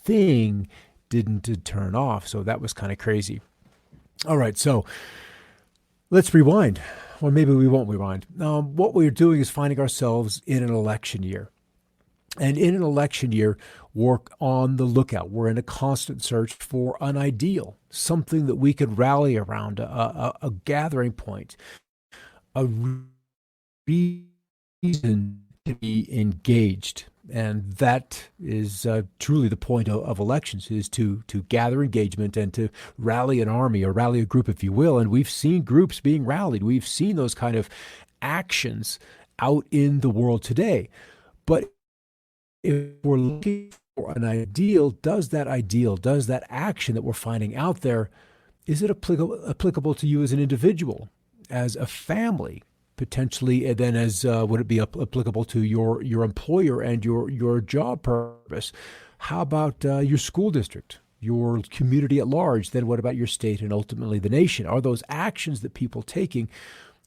thing didn't turn off. So that was kind of crazy. All right, so let's rewind. Or maybe we won't rewind. What we're doing is finding ourselves in an election year. And in an election year, we're on the lookout. We're in a constant search for an ideal, something that we could rally around, a gathering point, a reason to be engaged. And that is truly the point of elections, is to gather engagement and to rally an army or rally a group, if you will. And we've seen groups being rallied. We've seen those kind of actions out in the world today. But if we're looking for an ideal, does that action that we're finding out there, is it applicable to you as an individual, as a family, potentially, and then as would it be applicable to your employer and your job purpose? How about your school district, your community at large? Then what about your state and ultimately the nation? Are those actions that people taking,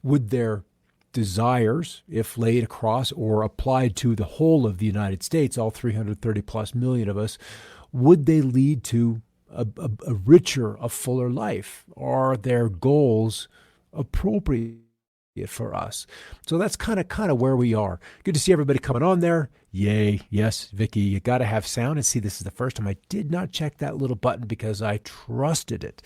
would their desires, if laid across or applied to the whole of the United States, all 330 plus million of us, would they lead to a richer, a fuller life? Are their goals appropriate for us? So that's kind of where we are. Good to see everybody coming on there. Yay. Yes, Vicky, you got to have sound. And see, this is the first time I did not check that little button because I trusted it.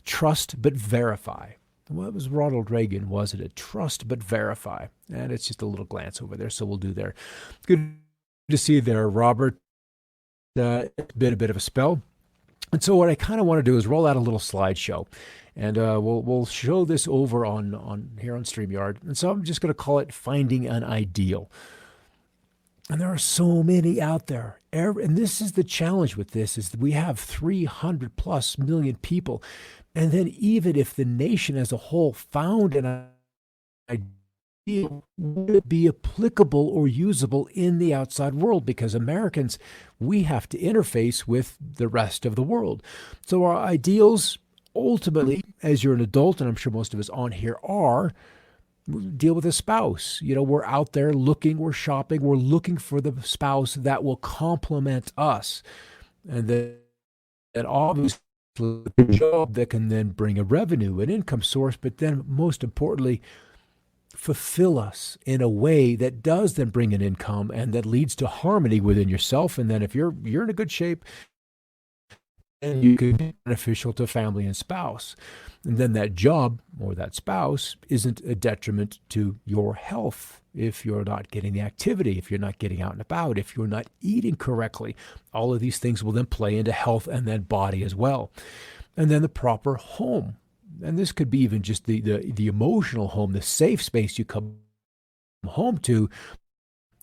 Trust but verify. Well, it was Ronald Reagan, wasn't it? Trust but verify. And it's just a little glance over there, so we'll do there. Good to see you there, Robert. It's been a bit of a spell. And so what I kind of want to do is roll out a little slideshow. And we'll show this over on here on StreamYard. And so I'm just going to call it Finding an Ideal. And there are so many out there. And this is the challenge with this, is that we have 300 plus million people. And then even if the nation as a whole found an ideal, would it be applicable or usable in the outside world? Because Americans, we have to interface with the rest of the world. So our ideals, ultimately, as you're an adult, and I'm sure most of us on here are, deal with a spouse. You know, we're out there looking, we're shopping, we're looking for the spouse that will complement us. And that obviously a job that can then bring a revenue, an income source, but then most importantly, fulfill us in a way that does then bring an income and that leads to harmony within yourself. And then if you're in a good shape, and you could be beneficial to family and spouse. And then that job or that spouse isn't a detriment to your health if you're not getting the activity, if you're not getting out and about, if you're not eating correctly. All of these things will then play into health and then body as well. And then the proper home. And this could be even just the emotional home, the safe space you come home to,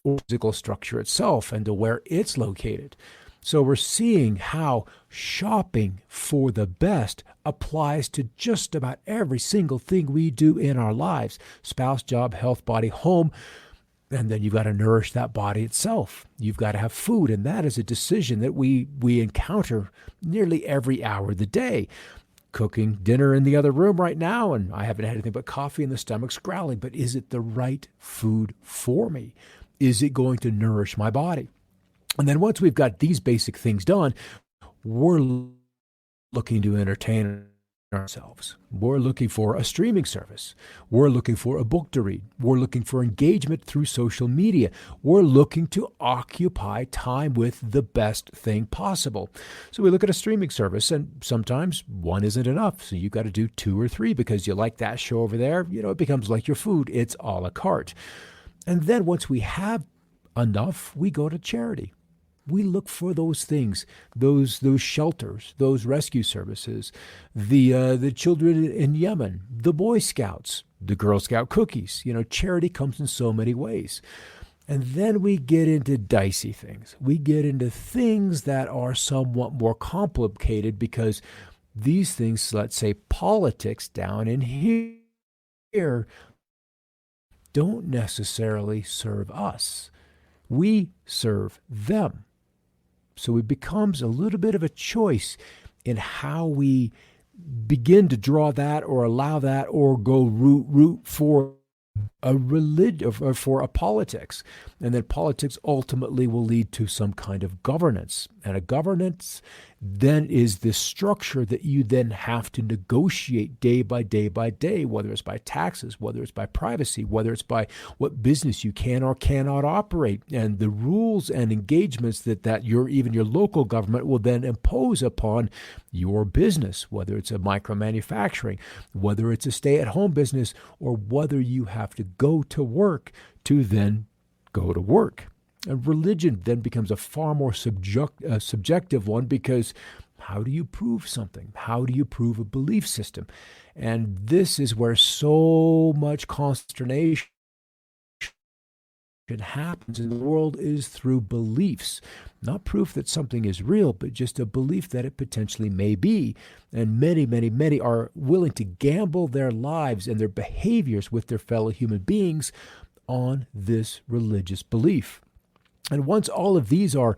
or physical structure itself and to where it's located. So we're seeing how shopping for the best applies to just about every single thing we do in our lives: spouse, job, health, body, home. And then you've got to nourish that body itself. You've got to have food. And that is a decision that we encounter nearly every hour of the day. Cooking dinner in the other room right now, and I haven't had anything but coffee and the stomach's growling. But is it the right food for me? Is it going to nourish my body? And then once we've got these basic things done, we're looking to entertain ourselves. We're looking for a streaming service. We're looking for a book to read. We're looking for engagement through social media. We're looking to occupy time with the best thing possible. So we look at a streaming service, and sometimes one isn't enough. So you've got to do 2 or 3 because you like that show over there. You know, it becomes like your food. It's a la carte. And then once we have enough, we go to charity. We look for those things, those shelters, those rescue services, the children in Yemen, the Boy Scouts, the Girl Scout cookies. You know, charity comes in so many ways. And then we get into dicey things. We get into things that are somewhat more complicated because these things, let's say politics down in here, don't necessarily serve us. We serve them. So it becomes a little bit of a choice in how we begin to draw that or allow that or go root for a religion or for a politics, and then politics ultimately will lead to some kind of governance, and a governance then is this structure that you then have to negotiate day by day by day, whether it's by taxes, whether it's by privacy, whether it's by what business you can or cannot operate, and the rules and engagements that your even your local government will then impose upon your business, whether it's a micro manufacturing, whether it's a stay-at-home business, or whether you have to go to work to then go to work. And religion then becomes a far more subjective one, because how do you prove something? How do you prove a belief system? And this is where so much consternation happens in the world, is through beliefs. Not proof that something is real, but just a belief that it potentially may be. And many, many, many are willing to gamble their lives and their behaviors with their fellow human beings on this religious belief. And once all of these are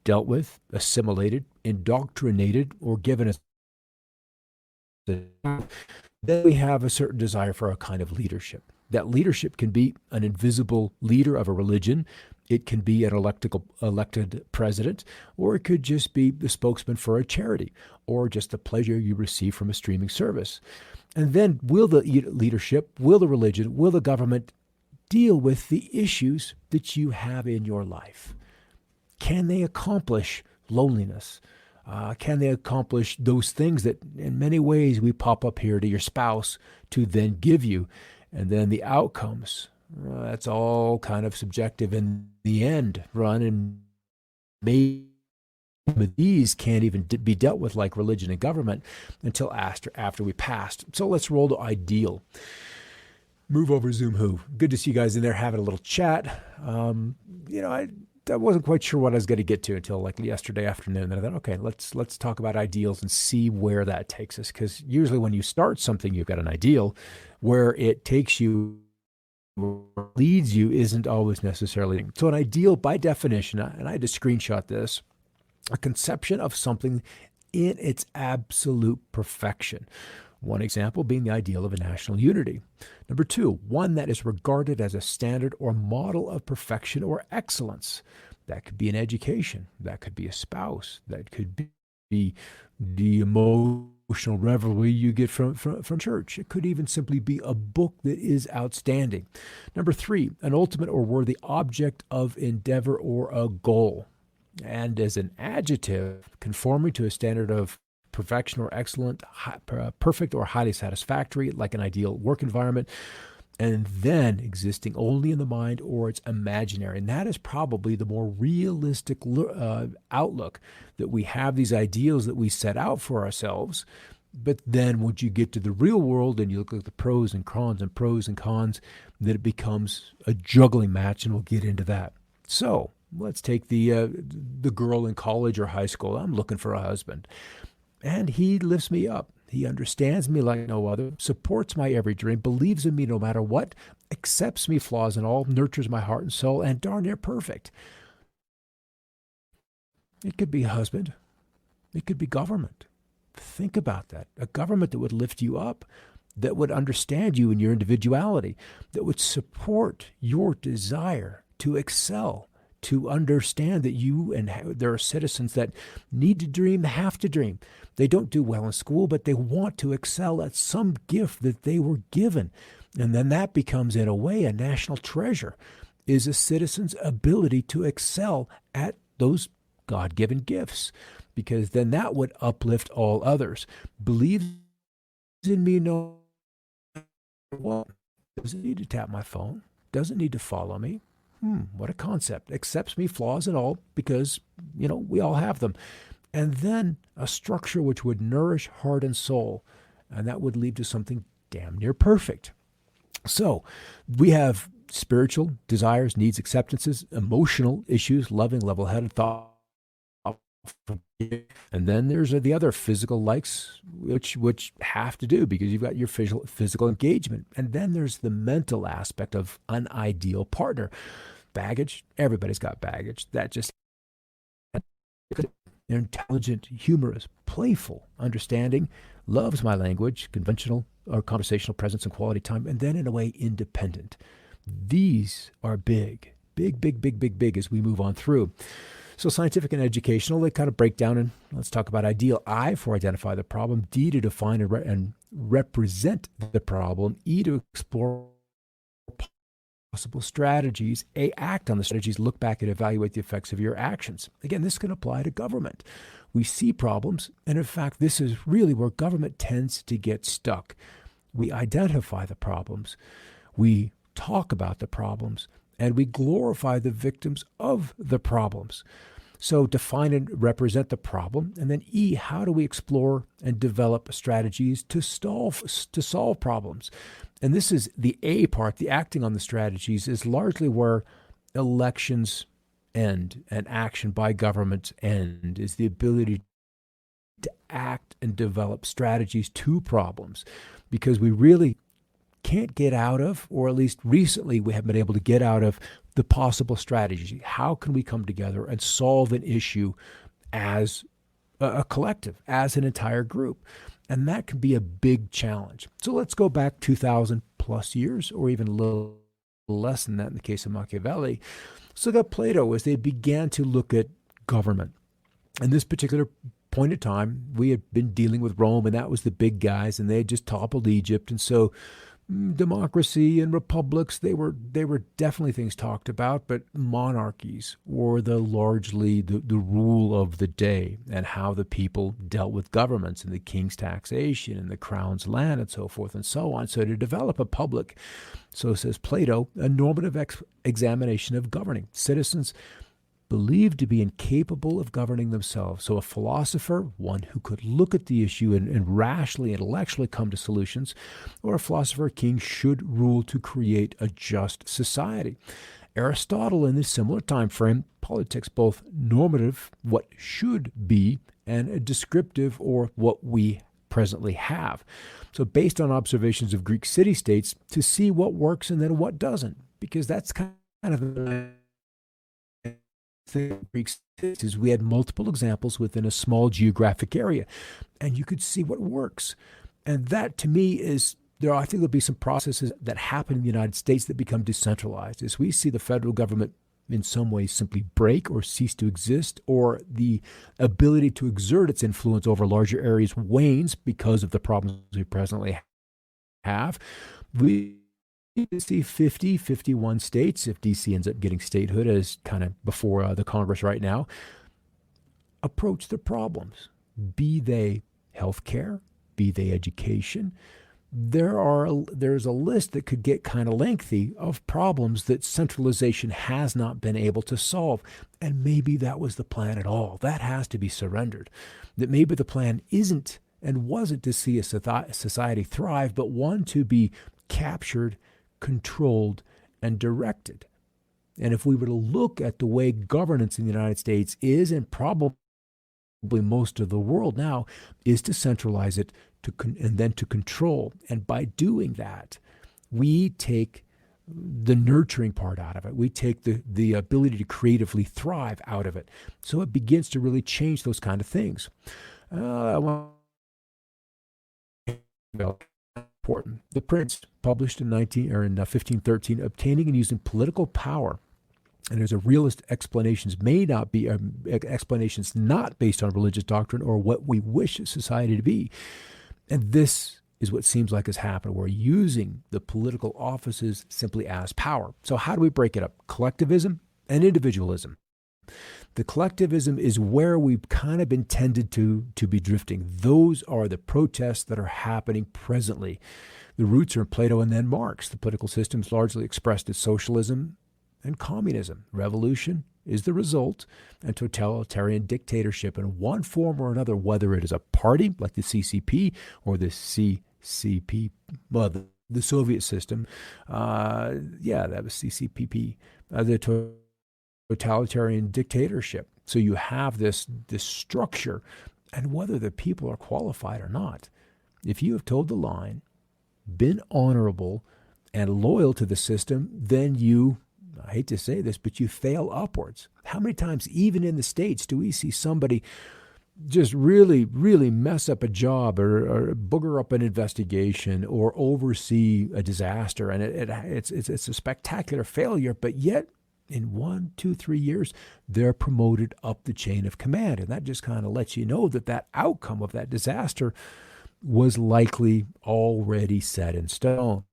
dealt with, assimilated, indoctrinated, or given a, then we have a certain desire for a kind of leadership. That leadership can be an invisible leader of a religion. It can be an elected president, or it could just be the spokesman for a charity, or just the pleasure you receive from a streaming service. And then will the leadership, will the religion, will the government deal with the issues that you have in your life? Can they accomplish loneliness? Can they accomplish those things that in many ways we pop up here to your spouse to then give you? And then the outcomes, that's all kind of subjective in the end, Ron. And maybe these can't even be dealt with like religion and government until after we passed. So let's roll to ideal. Move over Zoom who. Good to see you guys in there having a little chat. I wasn't quite sure what I was going to get to until like yesterday afternoon. Then I thought, okay, let's talk about ideals and see where that takes us. Because usually when you start something, you've got an ideal. Where it takes you, leads you, isn't always necessarily. So an ideal, by definition, and I had to screenshot this, a conception of something in its absolute perfection. One example being the ideal of a national unity. Number two, one that is regarded as a standard or model of perfection or excellence. That could be an education. That could be a spouse. That could be the emotional revelry you get from church. It could even simply be a book that is outstanding. Number three, an ultimate or worthy object of endeavor or a goal. And as an adjective, conforming to a standard of perfection or excellent, perfect or highly satisfactory, like an ideal work environment, and then existing only in the mind or it's imaginary. And that is probably the more realistic outlook, that we have these ideals that we set out for ourselves. But then once you get to the real world and you look at the pros and cons and pros and cons, then it becomes a juggling match, and we'll get into that. So let's take the girl in college or high school. I'm looking for a husband. And he lifts me up. He understands me like no other, supports my every dream, believes in me no matter what, accepts me flaws and all, nurtures my heart and soul, and darn near perfect. It could be a husband. It could be government. Think about that. A government that would lift you up, that would understand you and your individuality, that would support your desire to excel, to understand that you and there are citizens that need to dream, have to dream. They don't do well in school, but they want to excel at some gift that they were given. And then that becomes, in a way, a national treasure, is a citizen's ability to excel at those God-given gifts, because then that would uplift all others. Believes in me no matter what. Doesn't need to tap my phone. Doesn't need to follow me. What a concept. Accepts me, flaws and all, because, we all have them. And then a structure which would nourish heart and soul, and that would lead to something damn near perfect. So we have spiritual desires, needs, acceptances, emotional issues, loving, level-headed thought. And then there's the other physical likes, which have to do, because you've got your physical engagement. And then there's the mental aspect of an ideal partner. Baggage, everybody's got baggage. That just intelligent, humorous, playful understanding, loves my language, conventional or conversational presence and quality time, and then in a way independent. These are big, big, big, big, big, big as we move on through. So scientific and educational, they kind of break down, and let's talk about ideal. I, for identify the problem. D, to define and represent the problem. E, to explore possible strategies. A, act on the strategies, look back and evaluate the effects of your actions. Again, this can apply to government. We see problems, and in fact, this is really where government tends to get stuck. We identify the problems, we talk about the problems, and we glorify the victims of the problems. So define and represent the problem. And then E, how do we explore and develop strategies to solve problems? And this is the A part, the acting on the strategies, is largely where elections end and action by governments end, is the ability to act and develop strategies to problems. Because we really can't get out of, or at least recently we haven't been able to get out of, the possible strategy. How can we come together and solve an issue as a collective, as an entire group? And that can be a big challenge. So let's go back 2,000 plus years, or even a little less than that in the case of Machiavelli. So got Plato as they began to look at government. In this particular point of time, we had been dealing with Rome, and that was the big guys, and they had just toppled Egypt. And so democracy and republics, they were definitely things talked about, but monarchies were largely the rule of the day, and how the people dealt with governments and the king's taxation and the crown's land and so forth and so on. So to develop a public, so says Plato, a normative examination of governing citizens believed to be incapable of governing themselves. So a philosopher, one who could look at the issue and rationally, intellectually come to solutions, or a philosopher king should rule to create a just society. Aristotle, in this similar time frame, politics both normative, what should be, and a descriptive, or what we presently have. So based on observations of Greek city-states, to see what works and then what doesn't, because that's kind of the Greek cities. We had multiple examples within a small geographic area, and you could see what works. And that, to me, is there. I think there'll be some processes that happen in the United States that become decentralized, as we see the federal government in some ways simply break or cease to exist, or the ability to exert its influence over larger areas wanes because of the problems we presently have. We see 51 states, if DC ends up getting statehood, as kind of before the Congress right now, approach the problems, be they healthcare, be they education. There's a list that could get kind of lengthy of problems that centralization has not been able to solve. And maybe that was the plan at all. That has to be surrendered. That maybe the plan isn't and wasn't to see a society thrive, but one to be captured, controlled, and directed. And if we were to look at the way governance in the United States is, and probably most of the world now, is to centralize it and then to control. And by doing that, we take the nurturing part out of it. We take the ability to creatively thrive out of it. So it begins to really change those kind of things. Important. The Prince, published in 1513, obtaining and using political power. And there's a realist explanations may not be explanations not based on religious doctrine or what we wish society to be. And this is what seems like has happened. We're using the political offices simply as power. So how do we break it up? Collectivism and individualism. The collectivism is where we've kind of been tended to be drifting. Those are the protests that are happening presently. The roots are in Plato and then Marx. The political system is largely expressed as socialism and communism. Revolution is the result, and totalitarian dictatorship in one form or another, whether it is a party like the CCP or the CCP, well, the Soviet system. That was CCPP. The totalitarian dictatorship. So you have this structure, and whether the people are qualified or not, if you have toed the line, been honorable and loyal to the system, then you, I hate to say this, but you fail upwards. How many times, even in the States, do we see somebody just really, really mess up a job or booger up an investigation or oversee a disaster, and it's a spectacular failure, but yet in 1, 2, 3 years, they're promoted up the chain of command. And that just kind of lets you know that that outcome of that disaster was likely already set in stone.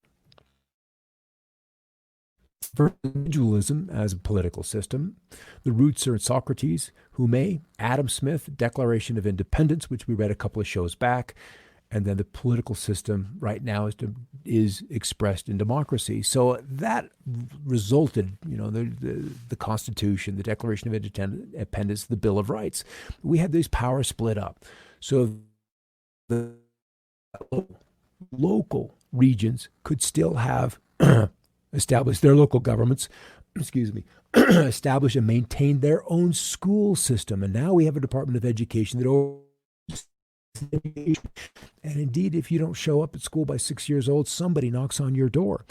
For individualism as a political system, the roots are in Socrates, Hume, Adam Smith, Declaration of Independence, which we read a couple of shows back, and then the political system right now is expressed in democracy. So that resulted, the Constitution, the Declaration of Independence, the Bill of Rights. We had these powers split up. So the local regions could still have establish their local governments, establish and maintain their own school system. And now we have a Department of Education that oversees education. And indeed, if you don't show up at school by 6 years old, somebody knocks on your door.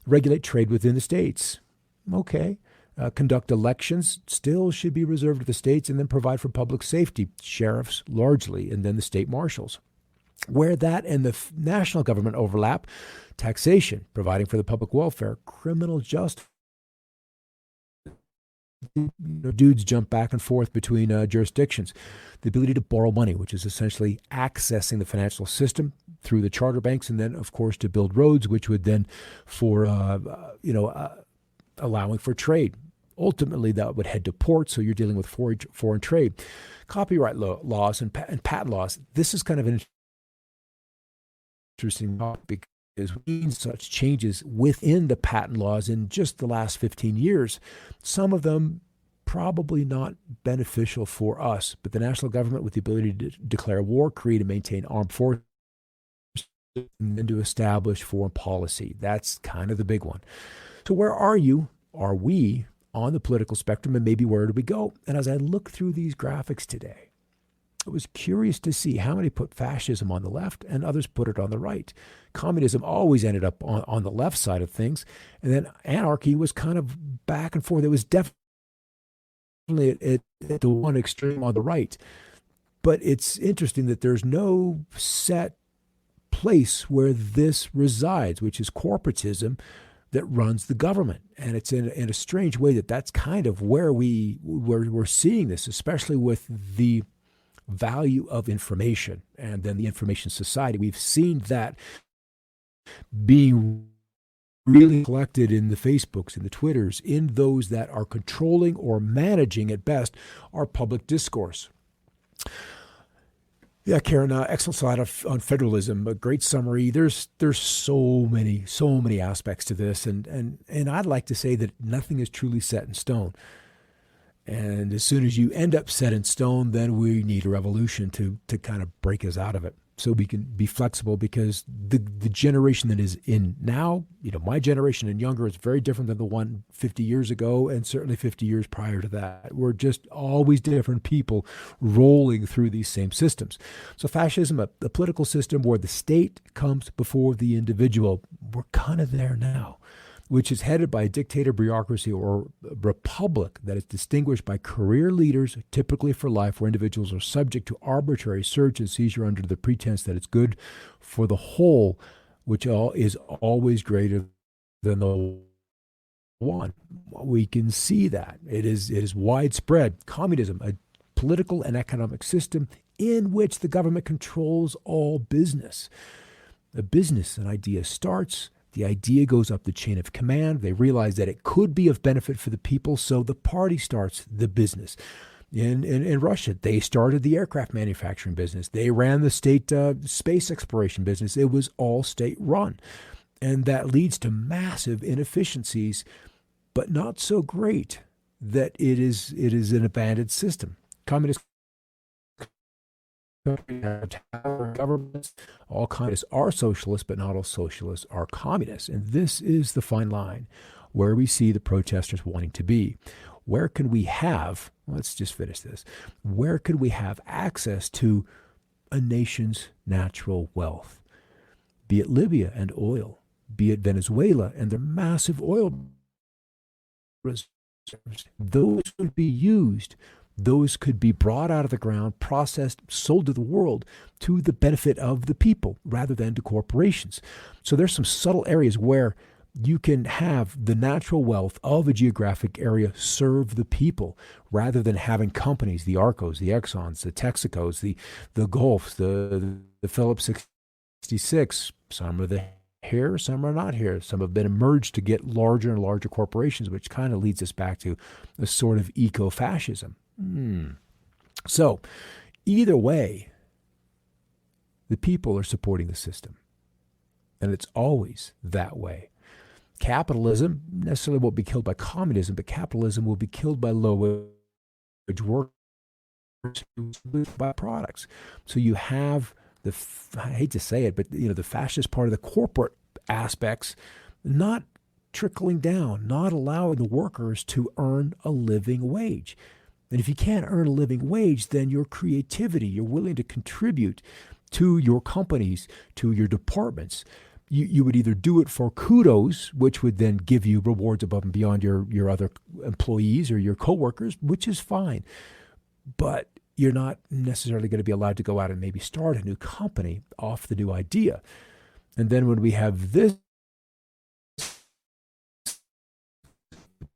Regulate trade within the states. Okay. Conduct elections, still should be reserved to the states, and then provide for public safety, sheriffs largely, and then the state marshals. Where that and the national government overlap, taxation, providing for the public welfare, criminal justice. Dudes jump back and forth between jurisdictions. The ability to borrow money, which is essentially accessing the financial system through the charter banks, and then, of course, to build roads, which would then allowing for trade. Ultimately, that would head to ports, so you're dealing with foreign trade. Copyright laws and patent laws. This is kind of an interesting topic because we've seen such changes within the patent laws in just the last 15 years. Some of them probably not beneficial for us, but the national government with the ability to declare war, create and maintain armed forces, and then to establish foreign policy. That's kind of the big one. So where are you? Are we on the political spectrum, and maybe where do we go? And as I look through these graphics today, I was curious to see how many put fascism on the left and others put it on the right. Communism always ended up on the left side of things. And then anarchy was kind of back and forth. It was definitely at the one extreme on the right. But it's interesting that there's no set place where this resides, which is corporatism that runs the government. And it's in a strange way that's kind of where we're seeing this, especially with the value of information and then the information society. We've seen that being really collected in the Facebooks and the Twitters, in those that are controlling or managing at best our public discourse. Yeah, Karen, excellent slide on federalism. A great summary. There's so many aspects to this, and I'd like to say that nothing is truly set in stone. And as soon as you end up set in stone, then we need a revolution to kind of break us out of it, so we can be flexible, because the generation that is in now, my generation and younger, is very different than the one 50 years ago, and certainly 50 years prior to that. We're just always different people rolling through these same systems. So fascism, a political system where the state comes before the individual, we're kind of there now, which is headed by a dictator bureaucracy or republic that is distinguished by career leaders, typically for life, where individuals are subject to arbitrary search and seizure under the pretense that it's good for the whole, which is always greater than the one. We can see that. It is widespread. Communism, a political and economic system in which the government controls all business. An idea starts. The idea goes up the chain of command. They realize that it could be of benefit for the people, so the party starts the business. In Russia, they started the aircraft manufacturing business. They ran the state space exploration business. It was all state-run. And that leads to massive inefficiencies, but not so great that it is an abandoned system. Communist governments, all communists are socialists, but not all socialists are communists. And this is the fine line where we see the protesters wanting to be. Where can we have, let's just finish this, where could we have access to a nation's natural wealth? Be it Libya and oil, be it Venezuela and their massive oil reserves. Those would be used those could be brought out of the ground, processed, sold to the world to the benefit of the people rather than to corporations. So there's some subtle areas where you can have the natural wealth of a geographic area serve the people rather than having companies, the Arcos, the Exxons, the Texacos, the Gulfs, the Phillips 66. Some are here, some are not here. Some have been emerged to get larger and larger corporations, which kind of leads us back to a sort of eco-fascism. So either way, the people are supporting the system. And it's always that way. Capitalism necessarily won't be killed by communism, but capitalism will be killed by low-wage workers by products. So you have I hate to say it, but the fascist part of the corporate aspects not trickling down, not allowing the workers to earn a living wage. And if you can't earn a living wage, then your creativity, you're willing to contribute to your companies, to your departments. You would either do it for kudos, which would then give you rewards above and beyond your other employees or your coworkers, which is fine. But you're not necessarily going to be allowed to go out and maybe start a new company off the new idea. And then when we have this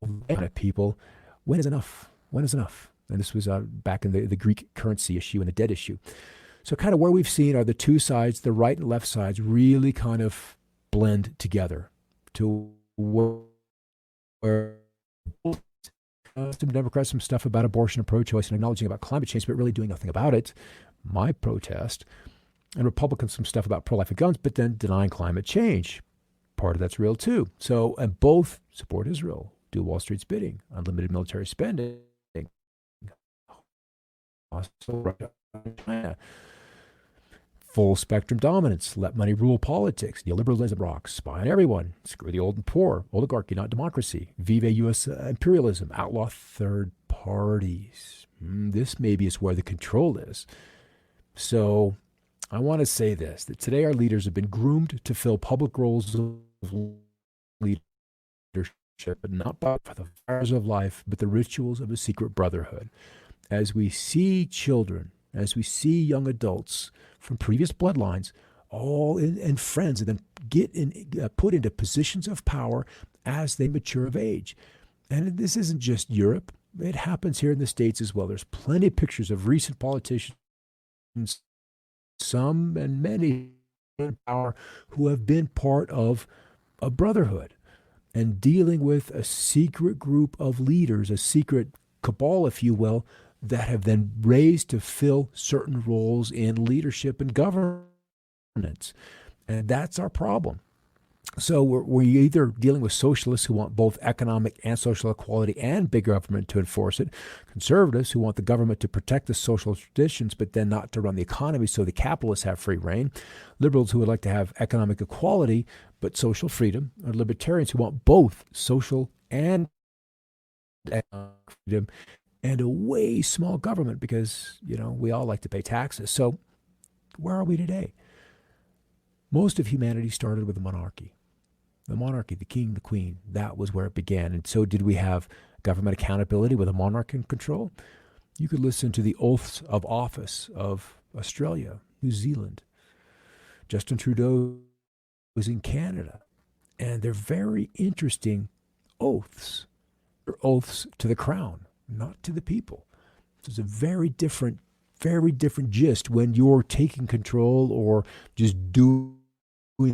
kind of people, when is enough? When is enough? And this was back in the Greek currency issue and the debt issue. So kind of where we've seen are the two sides, the right and left sides, really kind of blend together to where some Democrats, some stuff about abortion and pro-choice and acknowledging about climate change, but really doing nothing about it. My protest. And Republicans, some stuff about pro-life and guns, but then denying climate change. Part of that's real too. So, and both support Israel, do Wall Street's bidding, unlimited military spending. Also, China. Full spectrum dominance, let money rule politics, neoliberalism rocks, spy on everyone, screw the old and poor, oligarchy, not democracy, vive U.S. Imperialism, outlaw third parties. This maybe is where the control is. So I want to say this, that today our leaders have been groomed to fill public roles of leadership, but not by the fires of life, but the rituals of a secret brotherhood. As we see children, as we see young adults from previous bloodlines, and friends, and then put into positions of power as they mature of age. And this isn't just Europe. It happens here in the States as well. There's plenty of pictures of recent politicians, some and many in power, who have been part of a brotherhood and dealing with a secret group of leaders, a secret cabal, if you will, that have then raised to fill certain roles in leadership and governance. And that's our problem. So we're either dealing with socialists who want both economic and social equality and big government to enforce it, conservatives who want the government to protect the social traditions but then not to run the economy so the capitalists have free reign, liberals who would like to have economic equality but social freedom, or libertarians who want both social and economic freedom and a way small government because, we all like to pay taxes. So where are we today? Most of humanity started with a monarchy. The monarchy, the king, the queen, that was where it began. And so did we have government accountability with a monarch in control? You could listen to the oaths of office of Australia, New Zealand. Justin Trudeau was in Canada. And they're very interesting oaths. They're oaths to the crown, not to the people. So it's a very different gist when you're taking control or just doing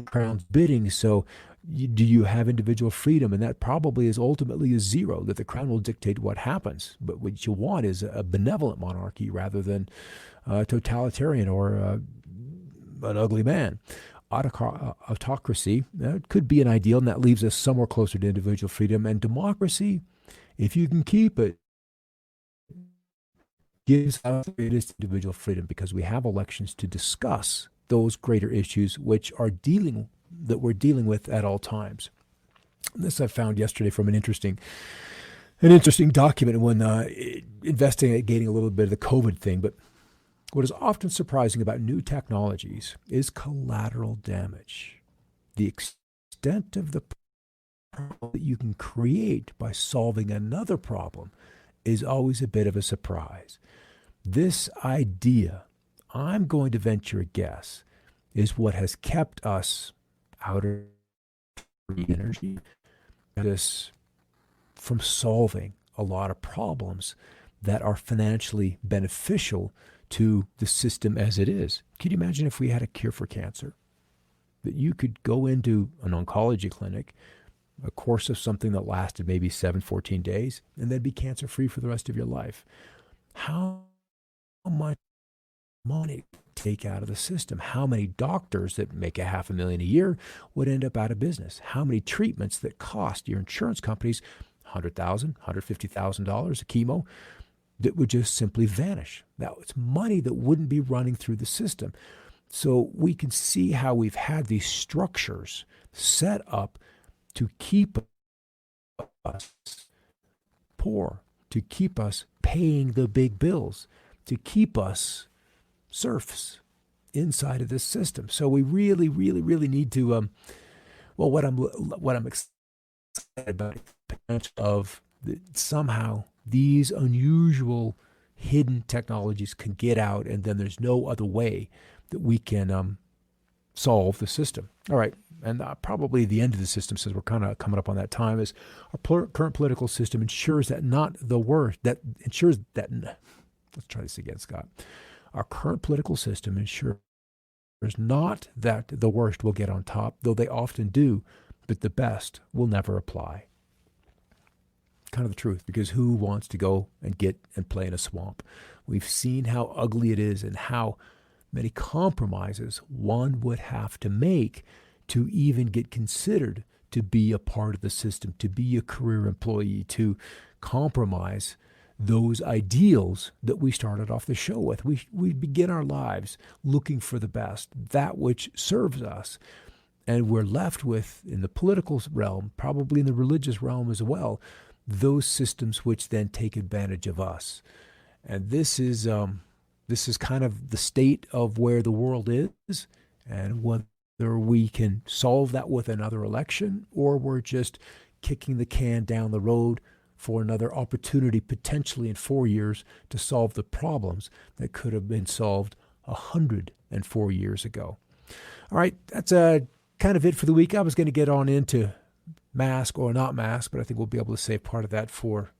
crown's bidding. So do you have individual freedom? And that probably is ultimately a zero, that the crown will dictate what happens. But what you want is a benevolent monarchy rather than a totalitarian or an ugly man. Autocracy could be an ideal, and that leaves us somewhere closer to individual freedom. And democracy, if you can keep it, gives us the greatest individual freedom because we have elections to discuss those greater issues that we're dealing with at all times. This I found yesterday from an interesting document when investigating a little bit of the COVID thing. But what is often surprising about new technologies is collateral damage. The extent of the problem that you can create by solving another problem is always a bit of a surprise. This idea, I'm going to venture a guess, is what has kept us out of energy, us from solving a lot of problems that are financially beneficial to the system as it is. Can you imagine if we had a cure for cancer? That you could go into an oncology clinic, a course of something that lasted maybe 14 days, and then be cancer-free for the rest of your life. How much money take out of the system? How many doctors that make $500,000 a year would end up out of business? How many treatments that cost your insurance companies $100,000, $150,000 a chemo that would just simply vanish? Now, it's money that wouldn't be running through the system. So we can see how we've had these structures set up to keep us poor, to keep us paying the big bills, to keep us serfs inside of this system. So we really, really, really need to, what I'm excited about of somehow these unusual hidden technologies can get out, and then there's no other way that we can solve the system. All right, and probably the end of the system, since we're kind of coming up on that time, is our current political system ensures that not the worst, that ensures that, let's try this again, Scott. Our current political system ensures not that the worst will get on top, though they often do, but the best will never apply. Kind of the truth, because who wants to go and get and play in a swamp? We've seen how ugly it is and how many compromises one would have to make to even get considered to be a part of the system, to be a career employee, to compromise those ideals that we started off the show with. We begin our lives looking for the best, that which serves us. And we're left with, in the political realm, probably in the religious realm as well, those systems which then take advantage of us. And this is kind of the state of where the world is, and whether we can solve that with another election, or we're just kicking the can down the road for another opportunity, potentially in 4 years, to solve the problems that could have been solved 104 years ago. All right, that's kind of it for the week. I was going to get on into mask or not mask, but I think we'll be able to save part of that for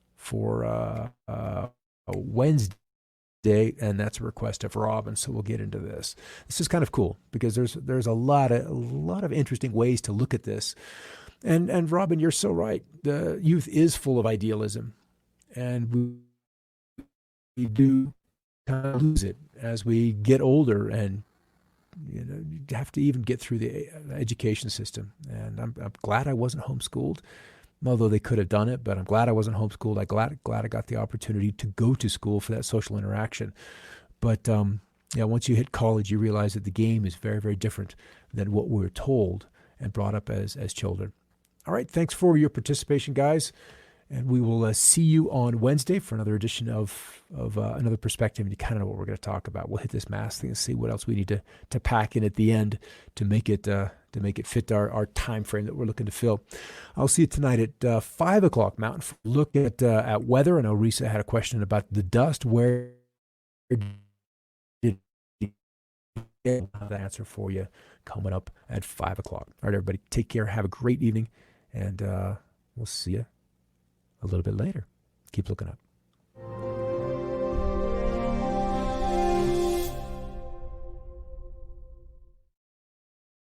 Wednesday, and that's a request of Robin. So we'll get into this. This is kind of cool because there's a lot of interesting ways to look at this. And Robin, you're so right. The youth is full of idealism, and we do kind of lose it as we get older, and you have to even get through the education system. And I'm glad I wasn't homeschooled, although they could have done it. But I'm glad I wasn't homeschooled. I'm glad I got the opportunity to go to school for that social interaction. But once you hit college, you realize that the game is very, very different than what we were told and brought up as children. All right, thanks for your participation, guys. And we will see you on Wednesday for another edition of Another Perspective. And you kind of know what we're going to talk about. We'll hit this mask thing and see what else we need to pack in at the end to make it fit our time frame that we're looking to fill. I'll see you tonight at 5 o'clock Mountain for a look at weather. I know Risa had a question about the dust. Where did I'll have the answer for you coming up at 5 o'clock. All right, everybody, take care. Have a great evening, and we'll see you a little bit later. Keep looking up.